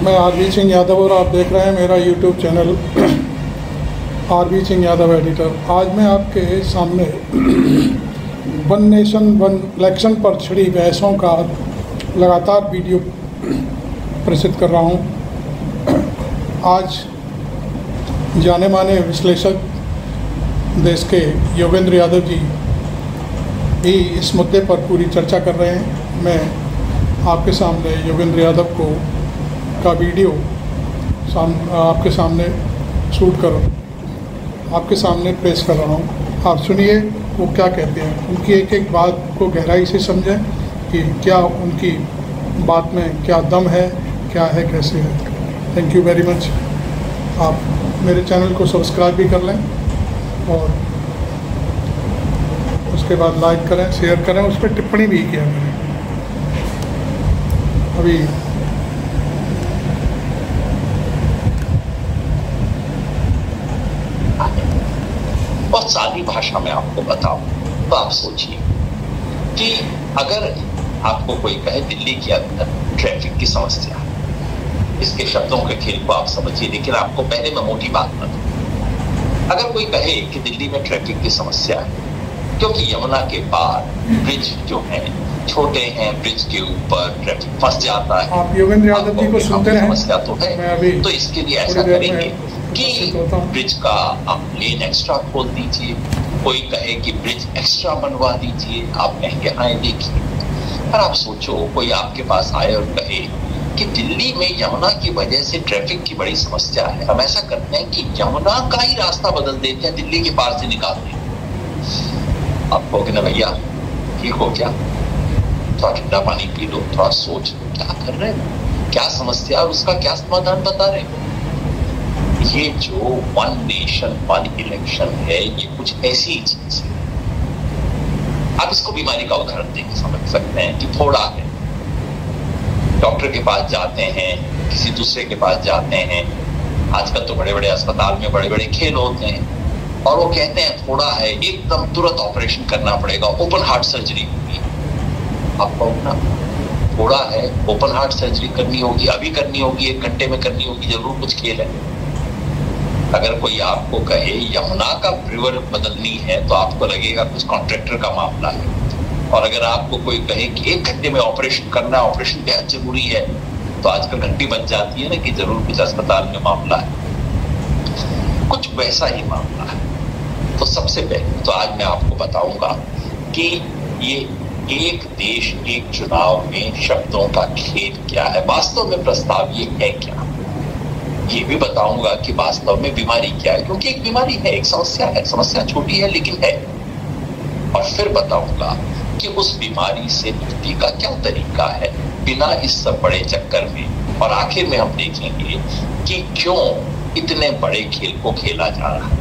मैं आरबी सिंह यादव और आप देख रहे हैं मेरा YouTube channel RB Singh Yadav editor. आज मैं आपके सामने वन नेशन वन इलेक्शन पर छिड़ी बहसों का लगातार वीडियो प्रस्तुत कर रहा हूं। आज जाने माने विश्लेषक देश के योगेंद्र यादव जी भी इस मुद्दे पर पूरी चर्चा कर रहे हैं। मैं आपके सामने योगेंद्र यादव का वीडियो आपके सामने शूट कर आपके सामने पेश कर रहा हूँ। आप सुनिए वो क्या कहते हैं, उनकी एक एक बात को गहराई से समझें कि क्या उनकी बात में क्या दम है, क्या है, कैसे है। Thank you very much. आप मेरे चैनल को सब्सक्राइब भी कर लें और उसके बाद लाइक करें, शेयर करें, उस पर टिप्पणी भी किया करें। अभी बहुत सादी भाषा में आपको बताऊं तो आप सोचिए कि अगर आपको कोई कहे दिल्ली के अंदर ट्रैफिक की समस्या है, इसके शब्दों के खेल को आप समझिए, लेकिन आपको पहले मैं मोटी बात बताऊं। अगर कोई कहे कि दिल्ली में ट्रैफिक की समस्या है क्योंकि यमुना के पार ब्रिज जो है छोटे हैं, ब्रिज के ऊपर ट्रैफिक फंस जाता है। आप योगेंद्र यादव जी को सुनते हैं? समस्या तो है, तो इसके लिए ऐसा करेंगे कि ब्रिज का आप लेन एक्स्ट्रा खोल दीजिए। कोई कहे कि ब्रिज एक्स्ट्रा बनवा दीजिए, आप कहेंगे हाँ देखिए। पर आप सोचो कोई आपके पास आए और कहे कि दिल्ली में यमुना की वजह से ट्रैफिक की बड़ी समस्या है, हम ऐसा करते हैं कि यमुना का ही रास्ता बदल देते हैं, दिल्ली के पार से निकालते हैं। आप कहोगे ना भैया ठीक हो क्या, थोड़ा ठंडा पानी पी लो, थोड़ा सोच लो क्या कर रहे हो, क्या समस्या और उसका क्या समाधान बता रहे हो। ये जो वन नेशन वन इलेक्शन है ये कुछ ऐसी चीज है, आप इसको बीमारी का उदाहरण देकर समझ सकते हैं कि थोड़ा है। डॉक्टर के पास जाते हैं, किसी दूसरे के पास जाते हैं, आजकल तो बड़े बड़े अस्पताल में बड़े बड़े खेल होते हैं और वो कहते हैं थोड़ा है, एकदम तुरंत ऑपरेशन करना पड़ेगा, ओपन हार्ट सर्जरी होगी। आप कहो ना थोड़ा है, ओपन हार्ट सर्जरी करनी होगी, अभी करनी होगी, 1 घंटे में करनी होगी, जरूर कुछ खेल है। अगर कोई आपको कहे यमुना का रिवर बदलनी है तो आपको लगेगा कुछ कॉन्ट्रैक्टर का मामला है, और अगर आपको कोई कहे कि 1 घंटे में ऑपरेशन करना है, ऑपरेशन बेहद जरूरी है, तो आजकल घंटी बच जाती है ना कि जरूर कुछ अस्पताल में मामला है। कुछ वैसा ही मामला है। तो सबसे पहले तो आज मैं आपको बताऊंगा कि ये एक देश एक चुनाव में शब्दों का खेल क्या है, वास्तव में प्रस्ताव ये है क्या। ये भी बताऊंगा कि वास्तव में बीमारी क्या है, क्योंकि एक बीमारी है, एक समस्या है, समस्या छोटी है लेकिन है। और फिर बताऊंगा कि उस बीमारी से मुक्ति का क्या तरीका है बिना इस सब बड़े चक्कर में। और आखिर में हम देखेंगे कि क्यों इतने बड़े खेल को खेला जा रहा है।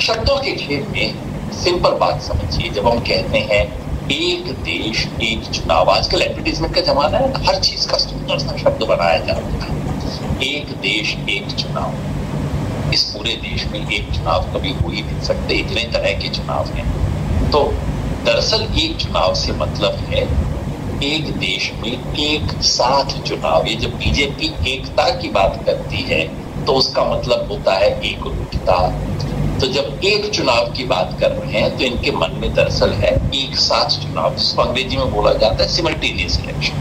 शब्दों के खेल में सिंपल बात समझिए, जब हम कहते हैं एक देश एक चुनाव, आजकल एडवर्टीजमेंट का जमाना है, हर चीज का सुंदर सा शब्द बनाया जाता है। एक देश एक चुनाव, इस पूरे देश में एक चुनाव कभी हो ही नहीं सकते, इतने तरह के चुनाव हैं। तो दरअसल एक चुनाव से मतलब है एक देश में एक साथ चुनाव। ये जब बीजेपी एकता की बात करती है तो उसका मतलब होता है एकरूपता। तो जब एक चुनाव की बात कर रहे हैं तो इनके मन में दरअसल है एक साथ चुनाव, जिसको अंग्रेजी में बोला जाता है सिमल्टेनियस इलेक्शन,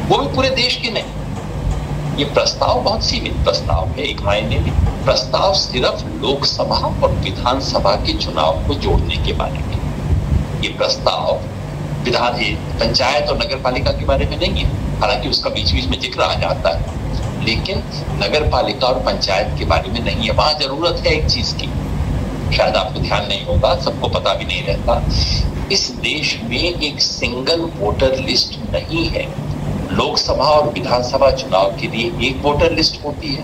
वो भी पूरे देश की नहीं। ये प्रस्ताव बहुत सीमित प्रस्ताव है, एक मायने में प्रस्ताव सिर्फ लोकसभा और विधानसभा के चुनाव को जोड़ने के बारे में। ये प्रस्ताव विधान पंचायत और नगर पालिका के बारे में नहीं है, हालांकि उसका बीच बीच में जिक्र आ जाता है, लेकिन नगर पालिका और पंचायत के बारे में नहीं है। वहां जरूरत है एक चीज की, शायद आपको ध्यान नहीं होगा, सबको पता भी नहीं रहता। इस देश में एक सिंगल वोटर लिस्ट नहीं है। लोकसभा और विधानसभा चुनाव के लिए एक वोटर लिस्ट होती है,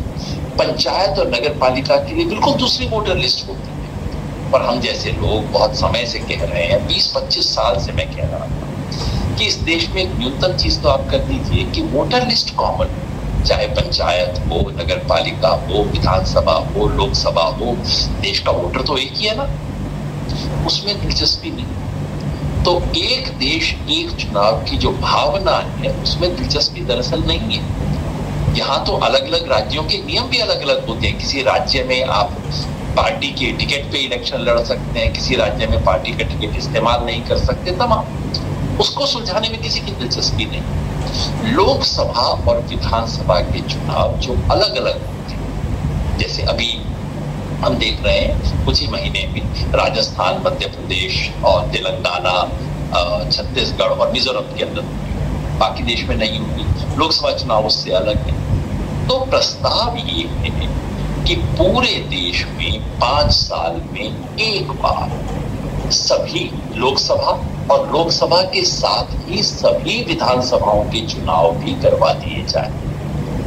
पंचायत और नगर पालिका के लिए बिल्कुल दूसरी वोटर लिस्ट होती है। पर हम जैसे लोग बहुत समय से कह रहे हैं, 20-25 साल से मैं कह रहा था कि इस देश में एक न्यूनतम चीज तो आप कर दीजिए कि वोटर लिस्ट कॉमन, चाहे पंचायत हो, नगर पालिका हो, विधानसभा हो, लोकसभा हो, देश का वोटर तो एक ही है ना, उसमें दिलचस्पी नहीं। तो एक देश एक चुनाव की जो भावना है उसमें दिलचस्पी दरअसल नहीं है। यहाँ तो अलग अलग राज्यों के नियम भी अलग अलग होते हैं। किसी राज्य में आप पार्टी के टिकट पे इलेक्शन लड़ सकते हैं, किसी राज्य में पार्टी का टिकट इस्तेमाल नहीं कर सकते, तमाम उसको सुलझाने में किसी की दिलचस्पी नहीं। लोकसभा और विधानसभा के चुनाव जो अलग अलग होते हैं, जैसे अभी हम देख रहे हैं कुछ ही महीने में राजस्थान, मध्य प्रदेश और तेलंगाना, छत्तीसगढ़ और मिजोरम के अंदर, बाकी देश में नहीं होगी। लोकसभा चुनाव उससे अलग है। तो प्रस्ताव ये है कि पूरे देश में 5 साल में एक बार सभी लोकसभा और लोकसभा के साथ ही सभी विधानसभाओं के चुनाव भी करवा दिए जाए।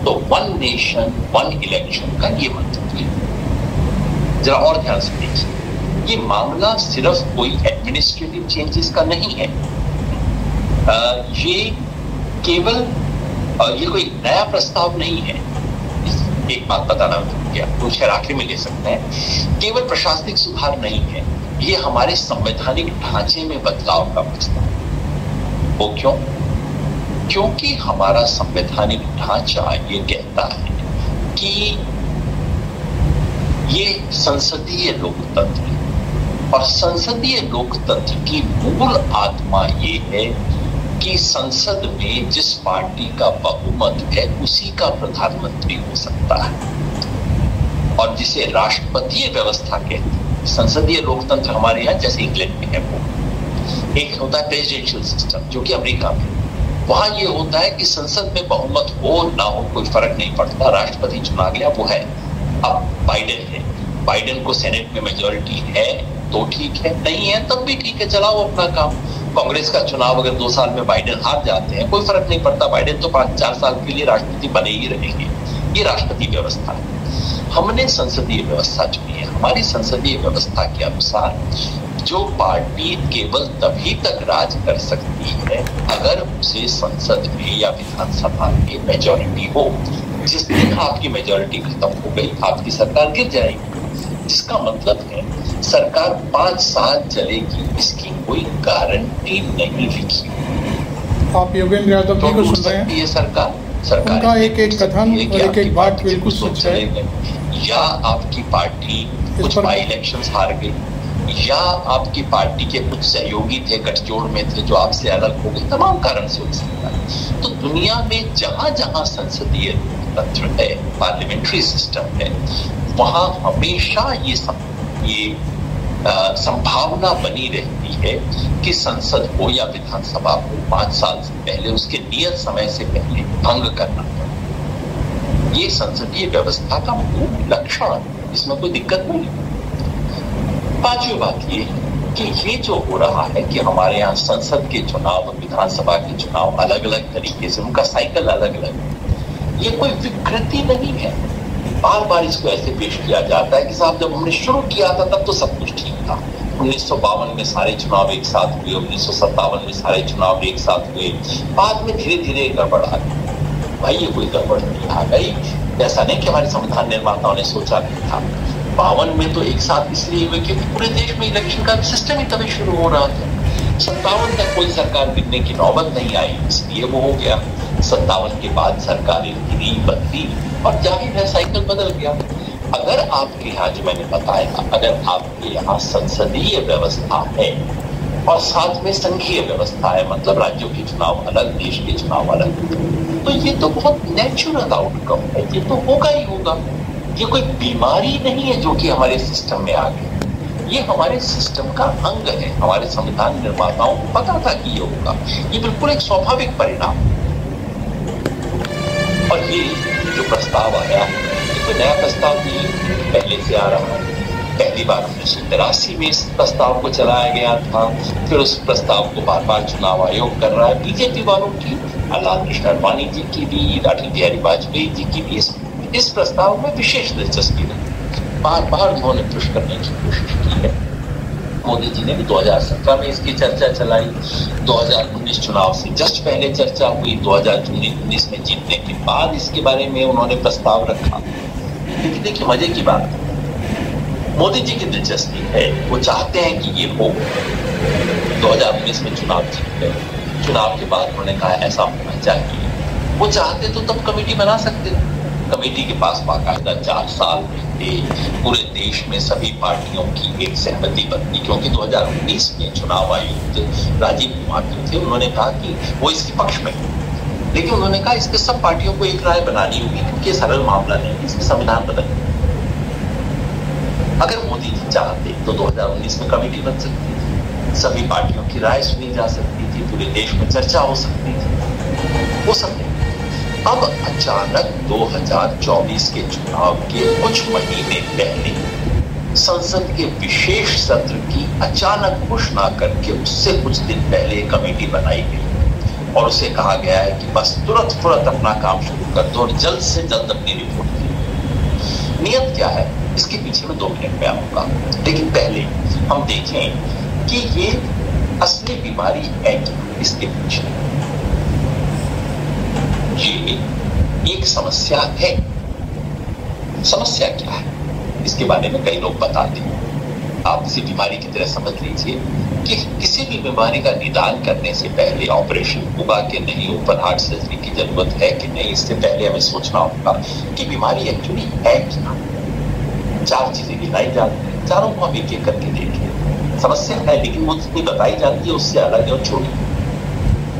तो 1 नेशन 1 इलेक्शन का ये मतलब है। जरा और ध्यान से देखिए, ये मामला सिर्फ कोई एडमिनिस्ट्रेटिव चेंजेस का नहीं है। ये केवल ये कोई नया प्रस्ताव नहीं है। एक बात बताना भूल गया, तो शायद आखिर में ले सकते हैं। केवल प्रशासनिक सुधार नहीं है, ये हमारे संवैधानिक ढांचे में बदलाव का प्रस्ताव। वो क्यों? क्योंकि हमारा संवैधानिक ढांचा ये कहता है कि ये संसदीय लोकतंत्र है और संसदीय लोकतंत्र की मूल आत्मा ये है कि संसद में जिस पार्टी का बहुमत है उसी का प्रधानमंत्री हो सकता है, और जिसे राष्ट्रपतीय व्यवस्था कहते हैं। संसदीय लोकतंत्र हमारे यहाँ जैसे इंग्लैंड में है, वो एक होता है प्रेसिडेंशियल सिस्टम जो कि अमेरिका में, वहां ये होता है कि संसद में बहुमत हो ना हो कोई फर्क नहीं पड़ता, राष्ट्रपति चुना गया वो है। अब बाइडेन है, बाइडेन को सेनेट में मेजोरिटी है तो ठीक है, नहीं है तब भी ठीक है, चलाओ अपना काम। कांग्रेस का चुनाव अगर 2 साल में बाइडेन हार जाते हैं कोई फर्क नहीं पड़ता, बाइडेन तो 5-4 साल के लिए राष्ट्रपति बने ही रहेंगे। ये राष्ट्रपति व्यवस्था है। हमने संसदीय व्यवस्था चुनी है। हमारी संसदीय व्यवस्था के अनुसार जो पार्टी केवल तभी तक राज कर सकती है अगर उसे संसद में या विधानसभा में मेजोरिटी हो। जिस दिन आपकी मेजोरिटी खत्म हो गई आपकी सरकार गिर जाएगी, जिसका मतलब है सरकार 5 साल चलेगी, इसकी कोई गारंटी नहीं लिखी। आप योगेंद्र यादव जी को सुन रहे हैं। ये सरकार उनका एक कथन और एक बात बिल्कुल सच है। या आपकी पार्टी कुछ बाई इलेक्शंस हार गई, या आपकी पार्टी के कुछ सहयोगी थे, गठजोड़ में थे जो आपसे अलग हो गए, तमाम कारण से हो सकता है। तो दुनिया में जहां जहां संसदीय तंत्र है, पार्लियामेंट्री सिस्टम है, वहां हमेशा ये संभावना बनी रहती है कि संसद हो या विधानसभा हो 5 साल से पहले, उसके नियत समय से पहले भंग करना पड़े। ये संसदीय व्यवस्था का मूल लक्षण है, इसमें कोई दिक्कत नहीं है। 5वीं बात ये है कि ये जो हो रहा है कि हमारे यहाँ संसद के चुनाव और विधानसभा के चुनाव अलग अलग तरीके से, उनका साइकिल अलग अलग है, ये कोई विकृति नहीं है। बार बार इसको ऐसे पेश किया जाता है कि साहब जब हमने शुरू किया था तब तो सब कुछ ठीक था, 1952 में सारे चुनाव एक साथ हुए, 1957 में सारे चुनाव एक साथ हुए, बाद में धीरे धीरे गड़बड़ आ गई। भाई ये कोई गड़बड़ नहीं आ गई, ऐसा नहीं कि हमारे संविधान निर्माताओं ने सोचा नहीं था। 52 में तो एक साथ इसलिए हुए क्योंकि पूरे देश में इलेक्शन का सिस्टम ही तभी शुरू हो रहा था। 57 तक कोई सरकार गिरने की नौबत नहीं आई, इसलिए वो हो गया। 57 के बाद सरकारें गिरी, बदली और जाहिर है साइकिल बदल गया। अगर आपके यहाँ, जो मैंने बताया, अगर आपके यहाँ संसदीय व्यवस्था है और साथ में संघीय व्यवस्था है, मतलब राज्यों के चुनाव अलग, देश के चुनाव अलग, तो ये तो बहुत नेचुरल आउटकम है, ये तो होगा ही होगा। ये कोई बीमारी नहीं है जो कि हमारे सिस्टम में आ गई, ये हमारे सिस्टम का अंग है। हमारे संविधान निर्माताओं को पता था कि ये होगा, ये बिल्कुल एक स्वाभाविक परिणाम। और ये जो प्रस्ताव आया, ये कोई नया प्रस्ताव नहीं, पहले से आ रहा है। पहली बार 1983 में इस प्रस्ताव को चलाया गया था, फिर उस प्रस्ताव को बार बार चुनाव आयोग कर रहा है। बीजेपी वालों की, लाल कृष्ण आडवाणी जी की भी, अटल बिहारी वाजपेयी जी की भी इस प्रस्ताव में विशेष दिलचस्पी रही। बार बार उन्होंने पुश करने की कोशिश की है। मोदी जी ने भी 2017 में इसकी चर्चा चलाई, 2019 चुनाव से जस्ट पहले चर्चा हुई, 2019 में जीतने के बाद इसके बारे में उन्होंने प्रस्ताव रखा। लेकिन देखिए मजे की बात, मोदी जी की दिलचस्पी है, वो चाहते हैं कि ये हो। 2019 में चुनाव जीत गए, चुनाव के बाद उन्होंने कहा ऐसा होना चाहिए। वो चाहते तो तब कमेटी बना सकते थे। कमेटी के पास बाकायदा 4 साल थे, पूरे देश में सभी पार्टियों की एक सहमति बनती, क्योंकि 2019 में चुनाव आयुक्त राजीव कुमार जो थे, उन्होंने कहा कि वो इसके पक्ष में, लेकिन उन्होंने कहा इसके सब पार्टियों को एक राय बनानी होगी, क्योंकि सरल मामला नहीं, इसमें संविधान बदल। अगर मोदी जी चाहते तो 2019 में कमेटी बन सकती थी, सभी पार्टियों की राय सुनी जा सकती थी, पूरे देश में चर्चा हो सकती थी, वो सब नहीं। अब अचानक 2024 के चुनाव के कुछ महीने पहले संसद के विशेष सत्र की अचानक घोषणा करके उससे कुछ दिन पहले कमेटी बनाई गई और उसे कहा गया है कि बस तुरंत अपना काम शुरू कर दो और जल्द से जल्द अपनी रिपोर्ट दो। नियत क्या है इसके पीछे में 2 मिनट में आऊंगा, लेकिन पहले हम देखें कि ये असली बीमारी है क्या इसके पीछे। ये एक समस्या है। समस्या क्या है इसके बारे में कई लोग बताते हैं। आप इसी बीमारी की तरह समझ लीजिए कि किसी भी बीमारी का निदान करने से पहले ऑपरेशन होगा कि नहीं, ओपन हार्ट सर्जरी की जरूरत है कि नहीं, इससे पहले हमें सोचना होगा कि बीमारी एक्चुअली है क्या। 4 चीजें गिनाई जाती हैं, चारों को हम एक एक करके देखें। समस्या है लेकिन वो जितनी बताई जाती है उससे अलग है और छोटी।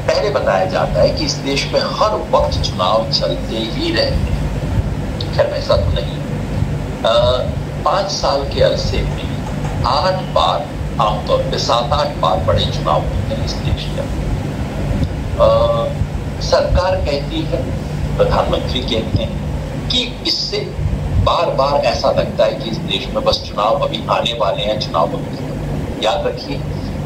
पहले बताया जाता है कि इस देश में हर वक्त चुनाव चलते ही रहते हैं। खैर ऐसा तो नहीं। 5 साल के अरसे में 8 बार, आमतौर पे 7-8 बार बड़े चुनाव होते हैं इस देश में। सरकार कहती है, प्रधानमंत्री कहते हैं कि इससे बार बार ऐसा लगता है कि इस देश में बस चुनाव अभी आने वाले हैं, चुनाव अभी। याद रखिए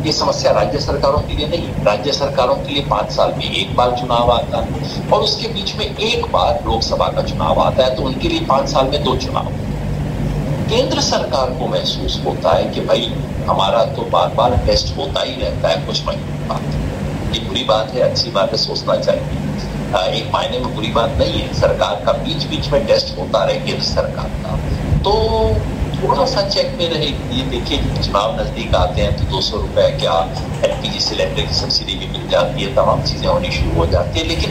ये समस्या राज्य सरकारों के लिए नहीं, राज्य सरकारों के लिए 5 साल में 1 बार चुनाव आता है और उसके बीच में 1 बार लोकसभा का चुनाव आता है, तो उनके लिए 5 साल में 2 चुनाव। केंद्र सरकार को महसूस होता है कि भाई हमारा तो बार बार टेस्ट होता ही रहता है कुछ महीने बाद। ये बुरी बात है, अच्छी बात है, सोचना चाहिए। एक मायने में बुरी बात नहीं है, सरकार का बीच बीच में टेस्ट होता रहे केंद्र सरकार का, तो थोड़ा सा चेक में रहे। ये देखिए चुनाव नजदीक आते हैं तो 200 रुपए क्या एलपीजी सिलेंडर की सब्सिडी भी मिल जाती है, तमाम चीजें होनी शुरू हो जाती है। लेकिन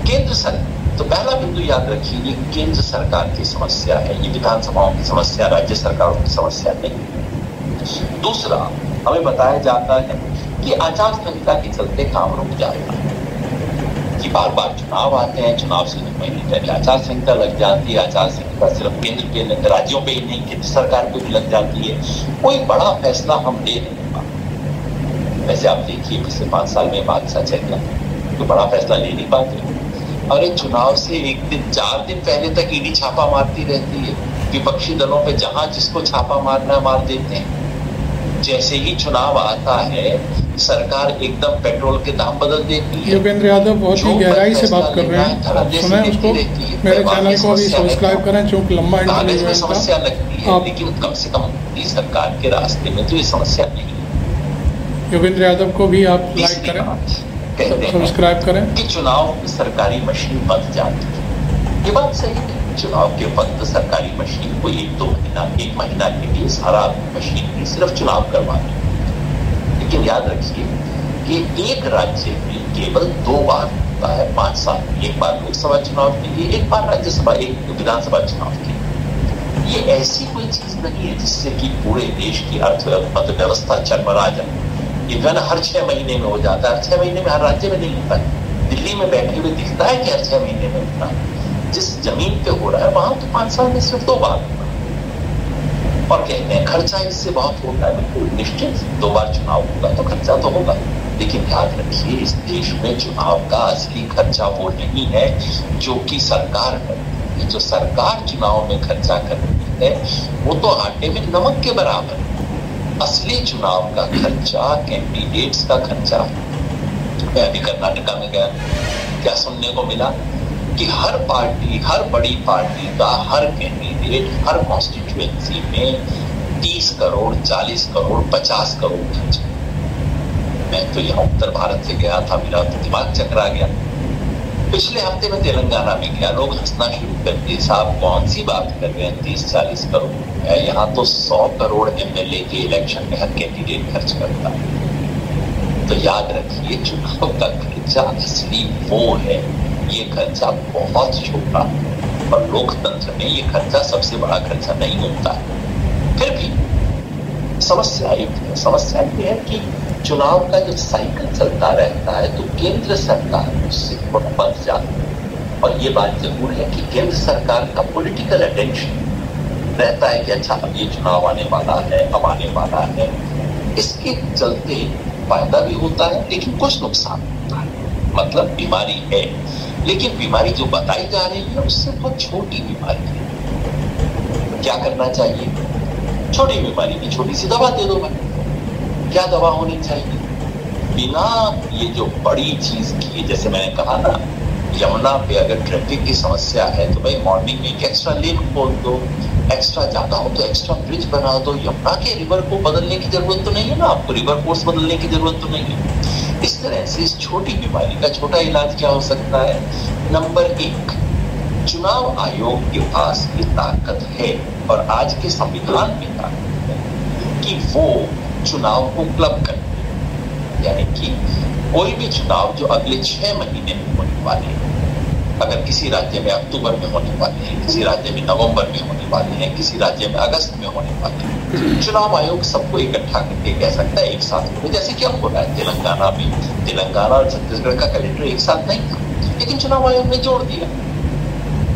केंद्र सरकार, तो पहला बिंदु याद रखिए ये केंद्र सरकार की समस्या है, ये विधानसभाओं की समस्या, राज्य सरकारों की समस्या नहीं। दूसरा, हमें बताया जाता है कि आचार संहिता के चलते काम रुक जाएगा, कि बार बार चुनाव आते हैं, चुनाव से 2 महीने पहले आचार संहिता लग जाती है। आचार संहिता सिर्फ केंद्र के, राज्यों पे ही नहीं, केंद्र सरकार पे भी लग जाती है। कोई बड़ा फैसला हम ले नहीं पाते। वैसे आप देखिए पिछले 5 साल में बादशाह चल रहा है, कोई बड़ा फैसला ले नहीं पाते। और एक चुनाव से 1 दिन 4 दिन पहले तक ईडी छापा मारती रहती है, विपक्षी दलों पे जहां जिसको छापा मारना मार देते हैं। जैसे ही चुनाव आता है सरकार एकदम पेट्रोल के दाम बदल देती है। योगेंद्र यादव बहुत ही गहराई से बात कर रहे हैं, आप सुने उसको। मेरे चैनल को भी सब्सक्राइब करें, चूंकि लंबा इंटरव्यू है। समस्या लगती है लेकिन कम से कम सरकार के रास्ते में तो ये समस्या नहीं है। योगेंद्र यादव को भी आप लाइक करें, सब्सक्राइब करें। कि चुनाव में सरकारी मशीन बंद जाती है, ये बात सही है। चुनाव के वक्त सरकारी मशीन को 1-2 महीना, 1 महीना के लिए सारा मशीन सिर्फ चुनाव करवानी। लेकिन याद रखिए कि एक राज्य में केवल 2 बार होता है 5 साल में, 1 बार लोकसभा चुनाव के लिए, 1 बार राज्यसभा, 1 विधानसभा चुनाव के लिए। ये ऐसी कोई चीज नहीं है जिससे कि पूरे देश की अर्थव्यवस्था चरमरा जाए। ये जो है ना हर 6 महीने में हो जाता है, हर 6 महीने में हर राज्य में नहीं होता है। दिल्ली में बैठे हुए दिखता है कि हर 6 महीने में होता है, जिस जमीन पे हो रहा है वहां तो 5 साल में सिर्फ 2 बार होता है। और कहते हैं खर्चा इससे बहुत होता है, बिल्कुल निश्चित 2 बार चुनाव होगा तो खर्चा तो होगा। लेकिन याद रखिए इस देश में चुनाव का असली खर्चा वो नहीं है जो कि सरकार करती है। जो सरकार चुनाव में खर्चा करती है वो तो आटे में नमक के बराबर है। असली चुनाव का खर्चा कैंडिडेट्स का खर्चा। मैं अभी कर्नाटका में गया, क्या सुनने को मिला कि हर पार्टी, हर बड़ी पार्टी का हर कैंडिडेट हर कॉन्स्टिट्यूएंसी में 30 करोड़, 40 करोड़, 50 करोड़ खर्च। मैं तो यहाँ उत्तर भारत से गया था, मेरा तो दिमाग चकरा गया। पिछले हफ्ते में तेलंगाना में गया, लोग हंसना शुरू कर दिए, साहब कौन सी बात कर रहे हैं, 30-40 करोड़, यहाँ तो 100 करोड़ एमएलए के इलेक्शन में हर कैंडिडेट खर्च करता है। तो याद रखिए, चुनाव का खर्चा असली वो है, ये खर्चा बहुत छोटा, और लोकतंत्र में ये खर्चा सबसे बड़ा खर्चा नहीं होता है। फिर भी समस्या ये है कि चुनाव का जब साइकिल चलता रहता है तो केंद्र सरकार उससे थोड़ा बच जाती है। और ये बात जरूर है कि केंद्र सरकार का पॉलिटिकल अटेंशन रहता है कि अच्छा अब ये चुनाव आने वाला है, अब आने वाला है। इसके चलते फायदा भी होता है लेकिन कुछ नुकसान होता है। मतलब बीमारी है, लेकिन बीमारी जो बताई जा रही है उससे बहुत छोटी बीमारी है। क्या करना चाहिए? छोटी बीमारी की छोटी सी दवा दे दो भाई। क्या दवा होनी चाहिए? बिना ये जो बड़ी चीज की, जैसे मैंने कहा ना, यमुना पे अगर ट्रैफिक की समस्या है तो भाई मॉर्निंग में एक एक्स्ट्रा लेन खोल दो, एक्स्ट्रा ज्यादा हो तो एक्स्ट्रा ब्रिज बना दो। यमुना के रिवर को बदलने की जरूरत तो नहीं है ना आपको, रिवर कोर्स बदलने की जरूरत तो नहीं है। इस तरह से इस छोटी बीमारी का छोटा इलाज क्या हो सकता है? नंबर 1, चुनाव आयोग के पास ये ताकत है और आज के संविधान में ताकत है कि वो चुनाव को क्लब करते, यानी कि कोई भी चुनाव जो अगले 6 महीने में होने वाले हैं, अगर किसी राज्य में अक्टूबर में होने वाले हैं, किसी राज्य में नवंबर में होने वाले हैं, किसी राज्य में अगस्त में होने वाले हैं, चुनाव आयोग सबको इकट्ठा करके कह सकता है एक साथ हो। जैसे क्या हो रहा है तेलंगाना में, तेलंगाना और छत्तीसगढ़ का कैलेंडर एक साथ नहीं था, लेकिन चुनाव आयोग ने जोड़ दिया।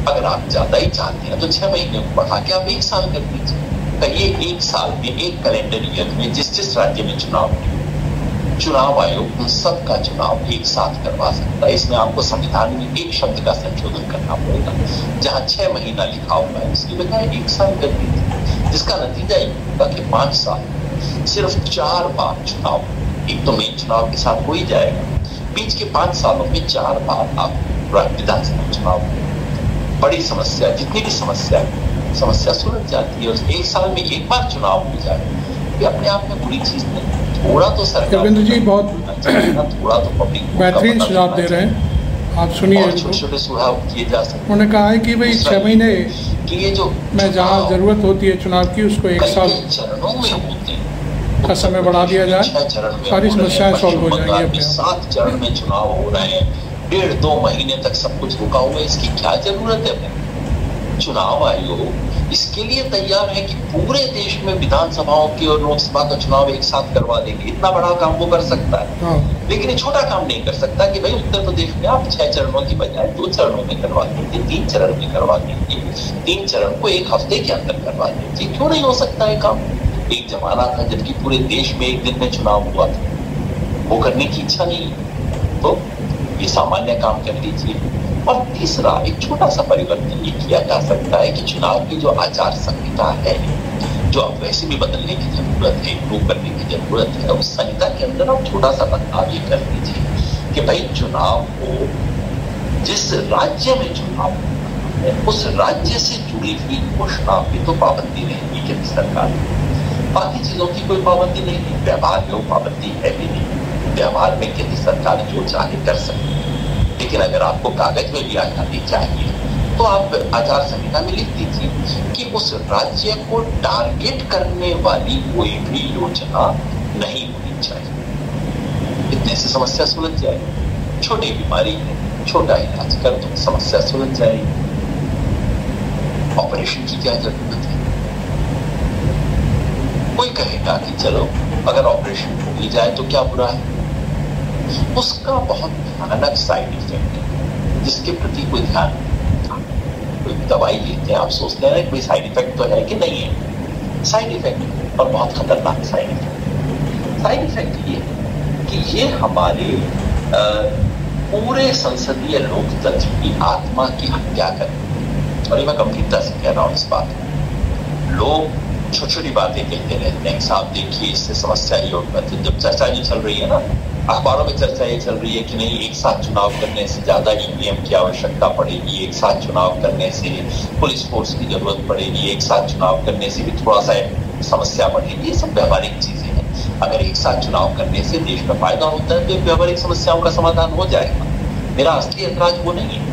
अगर आप ज्यादा ही चाहते हैं तो 6 महीने को बढ़ा के आप 1 साल कर दीजिए। कहिए 1 साल में, एक कैलेंडर ईयर में जिस जिस राज्य में चुनाव है, चुनाव आयोग उन सब का चुनाव एक साथ करवा सकता है। इसमें आपको संविधान में एक शब्द का संशोधन करना पड़ेगा, जहां 6 महीना लिखा हुआ है उसकी बजाय 1 साल कर दीजिए, जिसका नतीजा ये होगा कि 5 साल सिर्फ 4 बार चुनाव, एक तो मेन चुनाव के साथ हो ही जाएगा, बीच के 5 सालों में 4 बार आप विधानसभा चुनाव। बड़ी समस्या, जितनी भी समस्या सुलझ जाती है। और 1 साल में 1 बार चुनाव हो जाए, ये अपने आप में बुरी चीज नहीं। थोड़ा तो सरकार, रविंद्र जी बहुत थोड़ा तो पब्लिक बेहतरीन सुझाव दे रहे हैं, आप सुनिए। छोटे सुझाव किए जा सकते। उन्होंने कहा है कि भाई 6 महीने कि ये जो में जहाँ जरूरत होती है चुनाव की, उसको 1 साल चरणों में होते हैं का समय बढ़ा दिया जाए, सारी समस्याएं सॉल्व हो जाएंगी अपने। 7 चरण में चुनाव हो रहे हैं, 1.5-2 महीने तक सब कुछ रुका हुआ है, इसकी क्या जरूरत है? चुनाव आयोग इसके लिए तैयार है कि पूरे देश में विधानसभाओं की और लोकसभा का चुनाव एक साथ करवा देंगे। इतना बड़ा काम वो कर सकता है, लेकिन ये छोटा काम नहीं कर सकता कि भाई उत्तर प्रदेश में आप 6 चरणों की बजाय 2 चरणों में करवा दीजिए, 3 चरण में करवा दीजिए, 3 चरण को 1 हफ्ते के अंदर करवा दीजिए। क्यों नहीं हो सकता है काम? एक जमाना था जबकि पूरे देश में 1 दिन में चुनाव हुआ था, वो करने की इच्छा नहीं है तो ये सामान्य काम कर लीजिए। और तीसरा, एक छोटा सा परिवर्तन ये किया जा सकता है कि चुनाव की जो आचार संहिता है, जो अब वैसे भी बदलने की जरूरत है, इम्प्रूव करने की जरूरत है, उस संहिता के अंदर आप छोटा सा बदलाव ये कर दीजिए कि भाई चुनाव को, जिस राज्य में चुनाव है उस राज्य से जुड़ी हुई घोषणा पे तो पाबंदी रहेगी केंद्र सरकार, बाकी चीजों की कोई पाबंदी नहीं है। व्यवहार में पाबंदी है भी नहीं, व्यवहार में केंद्र सरकार जो चाहे कर सकती है। लेकिन अगर आपको कागज में भी आजादी चाहिए तो आप आचार संहिता में लिख दीजिए कि उस राज्य को टारगेट करने वाली कोई भी योजना नहीं होनी चाहिए। इतने से समस्या सुलझ जाएगी। छोटी बीमारी है, छोटा इलाज कर दो, समस्या सुलझ जाएगी। ऑपरेशन की क्या जरूरत है? कोई कहेगा कि चलो अगर ऑपरेशन हो ही जाए तो क्या बुरा है? उसका बहुत भयानक साइड इफेक्ट है जिसके प्रति कोई ध्यान नहीं। कोई दवाई लेते हैं, आप सोचते हैं कोई साइड इफेक्ट तो है कि नहीं है, साइड इफेक्ट और बहुत खतरनाक साइड इफेक्ट। साइड इफेक्ट ये है कि ये हमारे पूरे संसदीय लोकतंत्र की आत्मा की हत्या करती है। और ये मैं गंभीरता से कह रहा हूँ इस बात को। लोग छोटी छोटी बातें कहते रहते हैं, साहब देखिए इससे समस्या ही होती है। जब चर्चा जो चल रही है ना, अखबारों में चर्चा ये चल रही है कि नहीं, एक साथ चुनाव करने से ज्यादा ईवीएम की आवश्यकता पड़ेगी, एक साथ चुनाव करने से पुलिस फोर्स की जरूरत पड़ेगी, एक साथ चुनाव करने से भी थोड़ा सा समस्या बढ़ेगी। ये सब व्यवहारिक चीजें हैं। अगर एक साथ चुनाव करने से देश में फायदा होता है तो व्यावहारिक समस्याओं का समाधान हो जाएगा। मेरा असली ऐतराज वो नहीं है।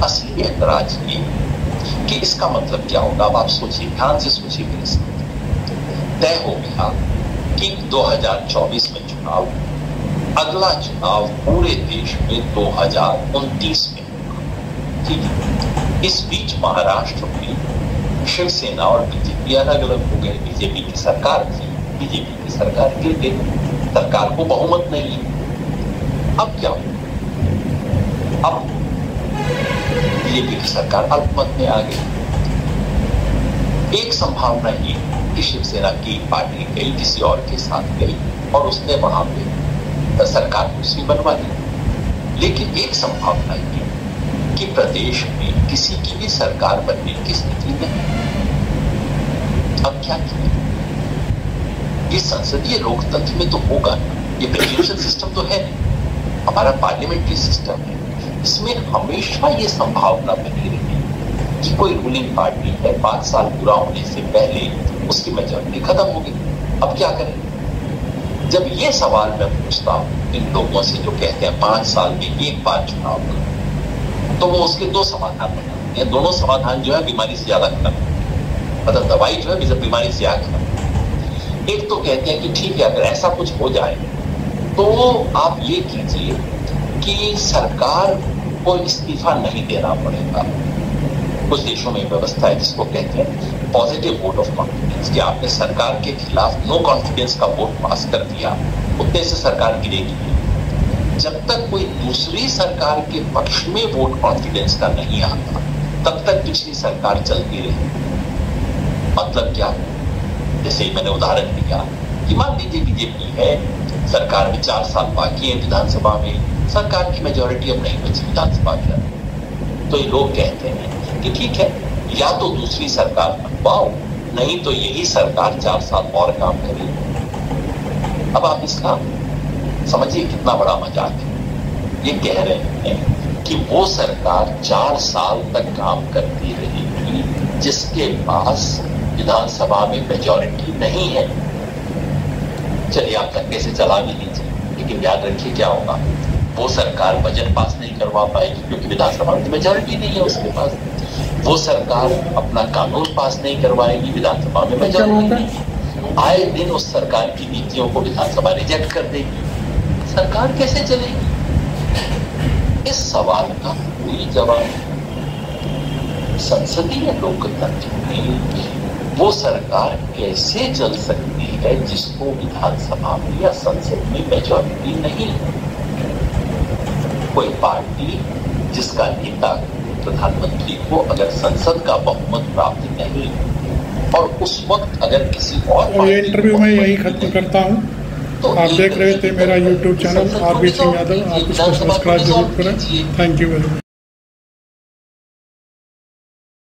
असली ऐतराज ये कि इसका मतलब क्या होगा। अब आप सोचिए, ध्यान से सोचिए मेरे साथ। तय हो गया कि 2024 में चुनाव, अगला चुनाव पूरे देश में 2029 में होगा, ठीक है। इस बीच महाराष्ट्र में शिवसेना और बीजेपी अलग अलग हो गए। बीजेपी की सरकार थी, बीजेपी की सरकार गिर गई, सरकार को बहुमत नहीं है। अब क्या हो, अब बीजेपी की सरकार अल्पमत में आ गई। एक संभावना ये कि शिवसेना की पार्टी गई, किसी और के साथ गई और उसने वहां पे सरकार दूसरी बनवा दी। लेकिन एक संभावना ये कि प्रदेश में किसी की भी सरकार बनने की स्थिति नहीं। अब क्या किया? ये संसदीय लोकतंत्र में तो होगा, ये प्रेसिडेंशियल सिस्टम तो है, हमारा पार्लियामेंट्री सिस्टम है। इसमें हमेशा ये संभावना बनी रही कि कोई रूलिंग पार्टी है, 5 साल पूरा होने से पहले उसकी मेजॉरिटी खत्म होगी। अब क्या करें? जब ये सवाल मैं पूछता हूं इन लोगों से जो कहते हैं 5 साल में एक बार चुनाव करो, तो वो उसके 2 समाधान बनाते हैं। दोनों समाधान जो है बीमारी से ज्यादा खत्म, मतलब दवाई जो है बीमारी से ज्यादा खत्म। एक तो कहते हैं कि ठीक है, अगर ऐसा कुछ हो जाए तो आप ये कीजिए कि सरकार को इस्तीफा नहीं देना पड़ेगा। कुछ देशों में व्यवस्था है जिसको कहते हैं पॉजिटिव वोट ऑफ कॉन्फिडेंस, कि आपने सरकार के खिलाफ नो कॉन्फिडेंस का वोट पास कर दिया, उतने से सरकार गिरेगी। जब तक कोई दूसरी सरकार के पक्ष में वोट कॉन्फिडेंस का नहीं आता, तब तक पिछली सरकार चलती रही। मतलब क्या? जैसे मैंने उदाहरण दिया कि मान लीजिए बीजेपी है, सरकार में 4 साल बाकी है, विधानसभा में सरकार की मेजॉरिटी अब नहीं बची विधानसभा के अंदर, तो ये लोग कहते हैं कि ठीक है, या तो दूसरी सरकार बनवाओ, नहीं तो यही सरकार 4 साल और काम करेगी। अब आप इसका समझिए कितना बड़ा मजाक है। ये कह रहे हैं कि वो सरकार 4 साल तक काम करती रहेगी जिसके पास विधानसभा में मेजॉरिटी नहीं है। चलिए आप धक्के से चला भी लीजिए, लेकिन याद रखिए क्या होगा, वो सरकार बजट पास नहीं करवा पाएगी क्योंकि विधानसभा में मेजॉरिटी नहीं है उसके पास। वो सरकार अपना कानून पास नहीं करवाएगी, विधानसभा में मेजॉरिटी नहीं। आए दिन उस सरकार की नीतियों को विधानसभा रिजेक्ट कर देगी। सरकार कैसे चलेगी? इस सवाल का कोई जवाब संसदीय लोकतंत्र में वो सरकार कैसे चल सकती है जिसको विधानसभा में या संसद में मेजॉरिटी नहीं है। कोई पार्टी जिसका नेता प्रधानमंत्री को अगर संसद का बहुमत प्राप्त नहीं और उस वक्त अगर किसी और ये इंटरव्यू में यही खत्म करता हूँ। तो आप देख रहे थे मेरा YouTube चैनल आरबी सिंह यादव। आप इसको सब्सक्राइब जरूर करें। Thank you very much.